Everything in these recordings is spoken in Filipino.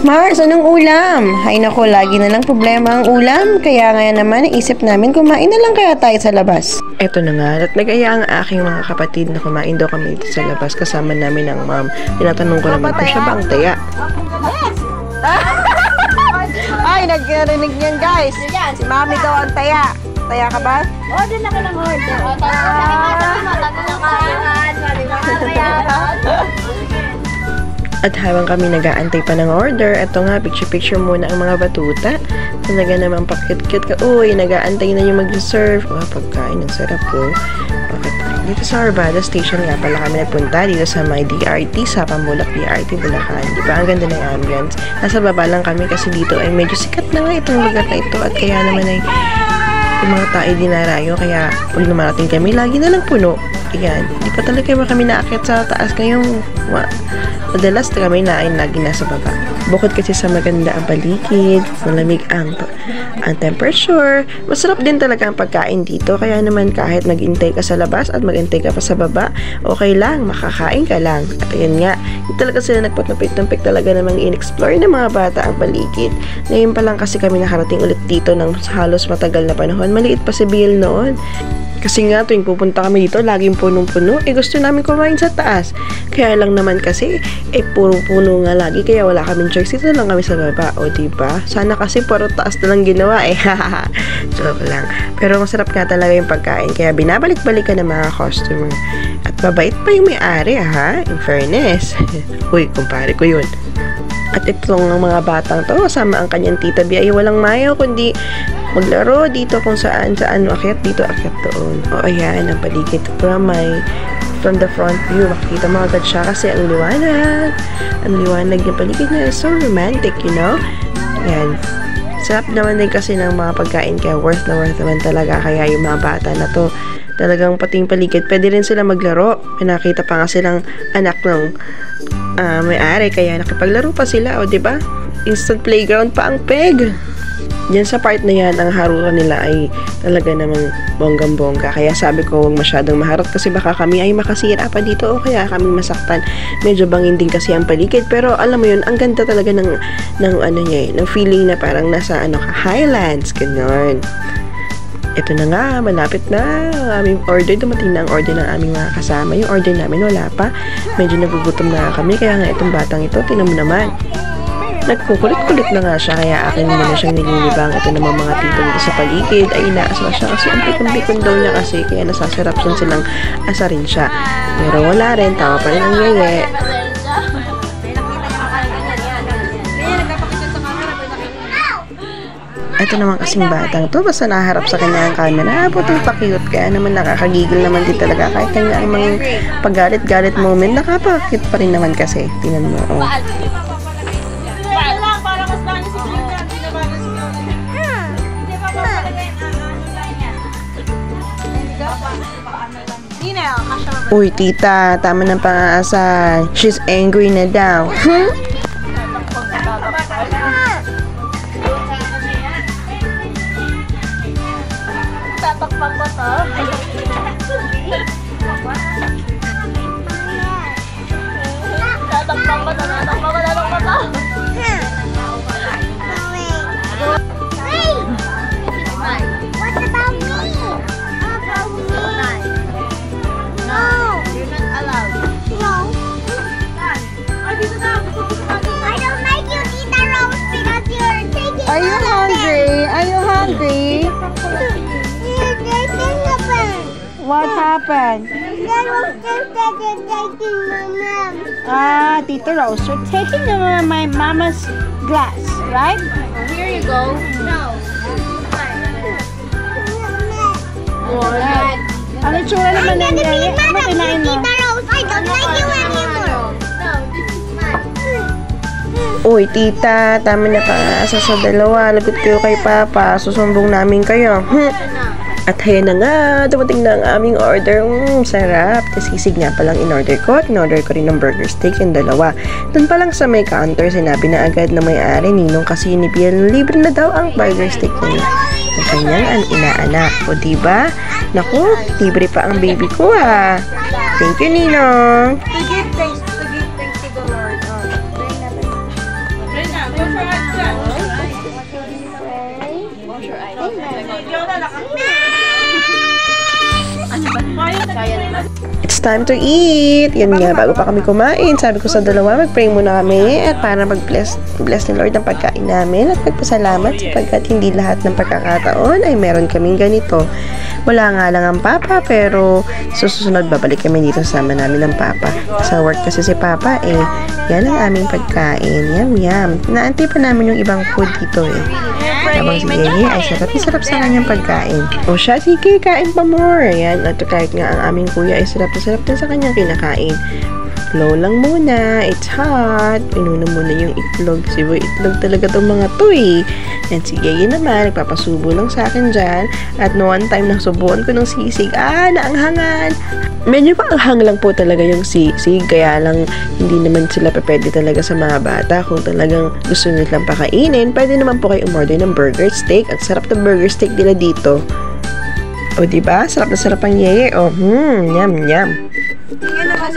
Mars, anong ulam? Ay nako, lagi na lang problema ang ulam. Kaya ngayon naman, naisip namin kumain na lang kaya tayo sa labas. Eto na nga, at nag-aya ang aking mga kapatid na kumain daw kami dito sa labas. Kasama namin ang mom. Tinatanong ko naman kung siya ba ang taya. Ay, nagkarinig niyan guys. Si mami daw ang taya. Taya ka ba? Order na ka ng order. At habang kami nag-aantay pa ng order, eto nga, picture-picture muna ang mga batuta. Talaga naman pakit-kit ka. Uy, nag-aantay na yung mag-serve. Pagkain, ang sarap po. Okay. Dito sa Arbada Station nga pala kami nagpunta. Dito sa may DRT, sa Pambulak DRT, Bulacan. Di ba? Ang ganda ng ambience. Nasa baba lang kami kasi dito ay medyo sikat na nga itong lugar na ito. At kaya naman ay yung mga tayo dinarayo. Kaya pag namarating kami, lagi na lang puno. Ayan. Di pa talaga kami naakyat sa taas ngayong madalas kami na ay lagi nasa baba. Bukod kasi sa maganda ang paligid, malamig ang temperature, masarap din talaga ang pagkain dito. Kaya naman kahit mag-intay ka sa labas at mag-intay ka pa sa baba, okay lang, makakain ka lang. At ayan nga, hindi talaga sila nagpatumpik-tumpik talaga namang in-explore ng mga bata ang paligid. Ngayon pa lang kasi kami nakarating ulit dito ng halos matagal na panahon. Maliit pa si Bill noon. Kasi nga, tuwing pupunta kami dito, laging punong-puno. Gusto namin kumain sa taas. Kaya lang naman kasi, puro puno nga lagi. Kaya wala kaming choice. Dito lang kami sa baba. O, diba? Sana kasi puro taas na lang ginawa Joke lang. Pero masarap nga talaga yung pagkain. Kaya binabalik-balik ka ng mga customer. At mabait pa yung may-ari, In fairness. Uy, kumpare ko yun. At itong mga batang to, kasama ang kanyang tita B ay walang mayo, kundi maglaro dito kung saan, akyat dito, akyat doon. O ayan, ang paligid from the front view, makikita mo agad siya kasi ang liwanag yung paligid niya, so romantic, you know? Ayan. Sarap naman din kasi ng mga pagkain, kaya worth naman talaga. Kaya yung mga bata na to, talagang pating paligid, pwede rin sila maglaro. Pinakita pa nga silang anak ng may-ari, kaya nakipaglaro pa sila, o diba? Instant playground pa ang peg. Diyan sa part na yan, ang harutan nila ay talaga namang bonggang-bongga. Kaya sabi ko, huwag masyadong maharot kasi baka kami ay makasira pa dito o kaya kami masaktan. Medyo bangin din kasi ang paligid. Pero alam mo yun, ang ganda talaga ng feeling na parang nasa Highlands, ganyan. Ito na nga, malapit na ang aming order. Dumating na ang order ng aming mga kasama. Yung order namin, wala pa. Medyo nagugutom na kami. Kaya nga itong batang ito, tingnan mo naman. Nagkukulit-kulit na nga siya, kaya akin muna siyang nililibang. Ito naman mga tito dito sa paligid ay inaaswa siya kasi ang pikon-pikon daw niya kasi, kaya nasasarapsan silang asarin siya. Pero wala rin, tawa pa rin ang yeye. Ito naman kasing batang to, basta naharap sa kanya ang camera, putong pa-cute, kaya naman nakakagigil naman din talaga. Kahit kanya ang mga paggalit-galit moment, nakapakit pa rin naman kasi. Tingnan mo, oh. Uy, tita, tama ng pang-aasal. She's angry na daw. Tatakpak ba to? Tatakpak ba to? Tatakpak ba to? Are you hungry? Are you hungry? What happened? Tita Rose, you're taking my mama's glass, right? Here you go. No. Ano itsura naman ng yaya? Ano kinain mo? I don't like you anymore. Uy, tita, tama na pang-aasal sa dalawa. Lagot kayo kay Papa. Susumbong namin kayo. At ayan na nga, dumating na ang aming order. Sarap. Sisig nga palang in-order ko. At in-order ko rin ng burger steak yung dalawa. Doon pa lang sa may counter, sinabi na agad na may-ari, Ninong kasi ni Biel, libre na daw ang burger steak niya. Ang kanyang inaanak. O diba? Naku, libre pa ang baby ko Thank you, Ninong. To give thanks to the Lord. It's time to eat! Yan nga, bago pa kami kumain, sabi ko sa dalawa, mag-pray muna kami at para mag-bless ni Lord ng pagkain namin at magpasalamat sapagkat hindi lahat ng pagkakataon ay meron kaming ganito. Wala nga lang ang papa, pero susunod babalik kami dito sama namin ng papa. Sa work kasi si papa, yan ang aming pagkain. Yum, yum. Naantay pa namin yung ibang food dito Habang si Yeye ay sarap sa kanyang pagkain. O siya, sige, kain pa more. Ayan, at kahit nga ang aming kuya ay sarap din sa kanyang kinakain. Flow lang muna. It's hot. Pinuno muna yung itlog. Siboy itlog talaga tong mga to And si Yeye naman, nagpapasubo lang sa akin dyan. At noon time na subuan ko ng sisig, naanghangan. Medyo paanghang lang po talaga yung sisig. Kaya lang, hindi naman sila pwede talaga sa mga bata. Kung talagang gusto nilang pakainin, pwede naman po kayo umorder ng burger steak. Ang sarap ng burger steak nila dito. O diba? Sarap na sarap ang Yeye. Yum, yum.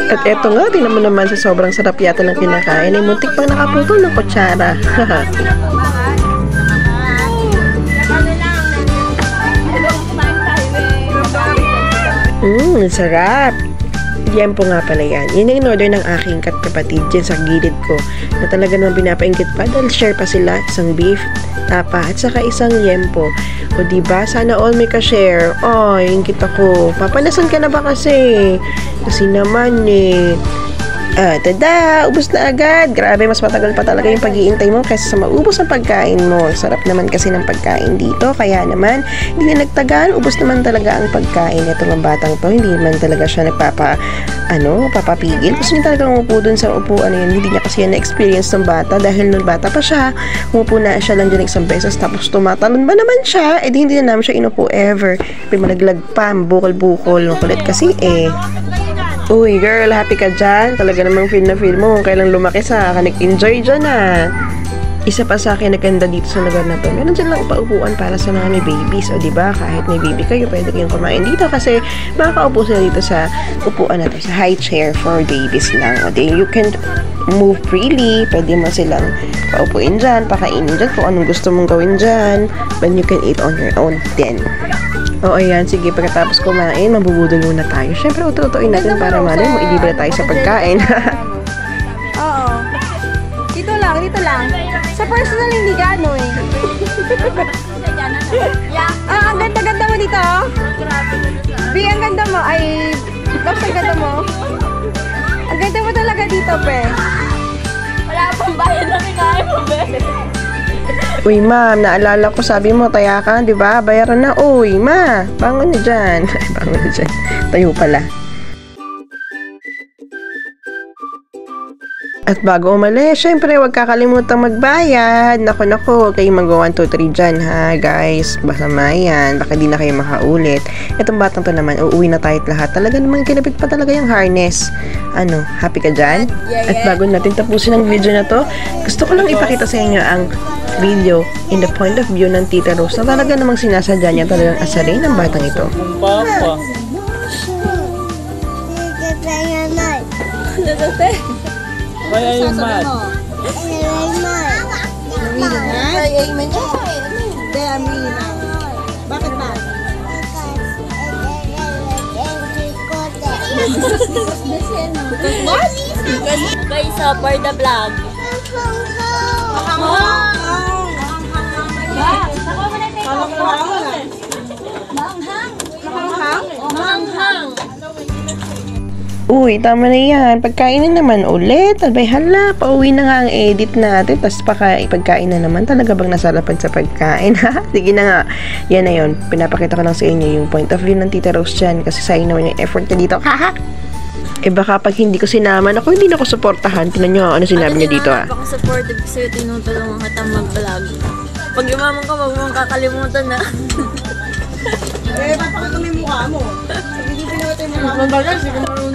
At eto nga, tingnan mo naman sa sobrang sarap yata ng kinakain ay muntik pang nakaputol ng kutsara. Sarap. Yempo nga pala yan. Yun ang in-order ng aking kapatid dyan sa gilid ko na talaga naman pinapaingkit pa dahil share pa sila isang beef, tapa, at saka isang yempo. O diba, sana all may ka-share. Ingkit ako. Papanasan ka na ba kasi? Kasi naman tada! Ubus na agad! Grabe, mas matagal pa talaga yung pag-iintay mo kaysa sa maubos ang pagkain mo. Sarap naman kasi ng pagkain dito. Kaya naman, hindi na nagtagal. Ubus naman talaga ang pagkain. Ito ng batang to, hindi naman talaga siya papapigil. Gusto niya talaga umupo dun sa upuan na yun. Hindi niya kasi yan na-experience ng bata dahil nung bata pa siya, umupo na siya lang dyan isang beses tapos tumatalon ba naman siya? Hindi na namin siya inupo ever. Malaglag pa, bukol-bukol. Kulit kasi Uy, girl, happy ka dyan? Talaga namang feel na feel mo. Kailang lumaki sa nag-enjoy dyan Isa pa sa akin naganda dito sa lugar na to. Meron silang paupuan para sa mga may babies. O diba, kahit may baby kayo, pwede kayong kumain dito kasi makakaupo sila dito sa upuan na to. Sa high chair for babies lang. O you can move freely. Pwede mo silang paupuin dyan, pakainin dyan kung anong gusto mong gawin dyan. But you can eat on your own then. O ayan, sige, pagkatapos kumain, mabubudol muna tayo. Siyempre, ututuin natin para malay mo, ilibre tayo sa pagkain. Oo. Dito lang. Sa personal, hindi gano ang ganda-ganda mo dito. Bi, ang ganda mo. Loves, ang ganda mo. Ang ganda mo talaga dito, pe. Wala pang bayan na kinain mo, be. Uy, ma'am, naalala ko, sabi mo, taya ka, di ba? Bayaran na. Uy, ma, bangon na dyan. Bangon na dyan. Tayo pala. At bago umalis, syempre, huwag kakalimutan magbayad. Naku, huwag kayong mag-1, 2, 3 dyan, ha, guys. Masama yan. Baka di na kayo makaulit. Itong batang to naman, uuwi na tayo't lahat. Talaga namang kinabit pa talaga yung harness. Happy ka dyan? Yeah. At bago natin tapusin ang video na to, gusto ko lang ipakita sa inyo ang video in the point of view ng Tita Rose na talaga namang sinasadya niya talagang asarin ng batang ito. Papa. Why are you mad? Bakit ba? Guys, for the vlog. Uy, tama na yan. Pagkain na naman ulit. Abay, hala, pauwi na nga ang edit natin. Tapos pagkain na naman. Talaga bang nasarapan sa pagkain? Sige na nga. Yan na yun. Pinapakita ko lang sa inyo yung point of view ng Tita Rose dyan. Kasi sayang naman yung effort niya dito. Haha! Baka pag hindi ko sinaman ako, hindi na ako suportahan. Tinan nyo ano sinabi niya dito Baka supportive sa'yo, tinutulungan kita mag-vlog. Pag yumaman ka, wag mong kakalimutan na. Papakita mo yung mukha mo. Hindi pinutin mo yung mukha mo.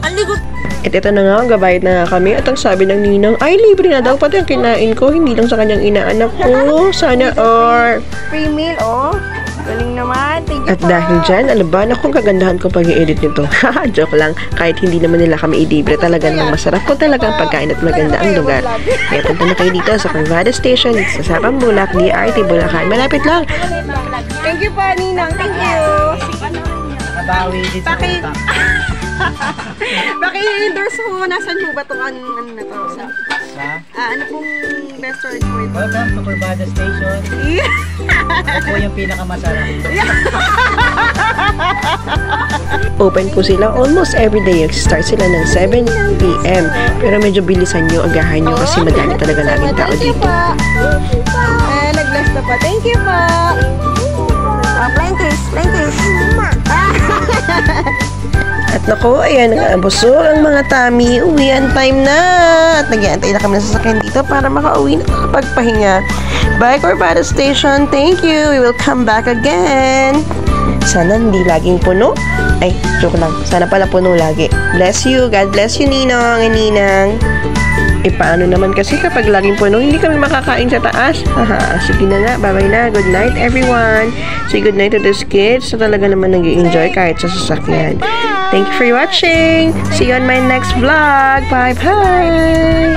Ang ligot. At ito na nga, gabayad na nga kami. At ang sabi ng ninang, ay libre na daw. Pati ang kinain ko, hindi lang sa kanyang inaanak ko. Sana or Free meal, Galing naman. Thank you At dahil dyan, alaban akong kagandahan kong pag-i-edit nito. Joke lang, kahit hindi naman nila kami ilibre, talaga namang masarap po talaga ang pagkain at maganda ang lugar. Kaya punta na kayo dito sa Convada Station, sa Sabang Bulak, DRT, Bulacan. Malapit lang. Thank you po, Ninang. Thank you. Nakabawi din sa Bakit? utak. Paki-endorse mo, nasan mo ba itong ano na to? Ha? Ano pong restaurant mo ito? Welcome to Corbada Station. Ako po yung pinakamasarap. Open po sila almost every day. Start sila ng 7 p.m. Pero medyo bilisan nyo, agahan nyo kasi madami talaga laging tao Thank you dito. po. Nag-bless na pa. Thank you po. Flying kiss. Flying kiss. At naku, ayan, busog ang mga tami. Uwian time na. At nag-iantay na kami ng sasakyan dito para makauwi na makapagpahinga. Bye, Corbada Station. Thank you. We will come back again. Sana hindi laging puno. Ay, joke lang. Sana pala puno lagi. Bless you. God bless you, Ninong and Ninang. Eh, paano naman kasi kapag laging puno, hindi kami makakain sa taas. Haha, sige na nga. Bye-bye na. Good night, everyone. Say good night to these kids na talaga naman nag-i-enjoy kahit sa sasakyan. Thank you for watching. See you on my next vlog. Bye-bye.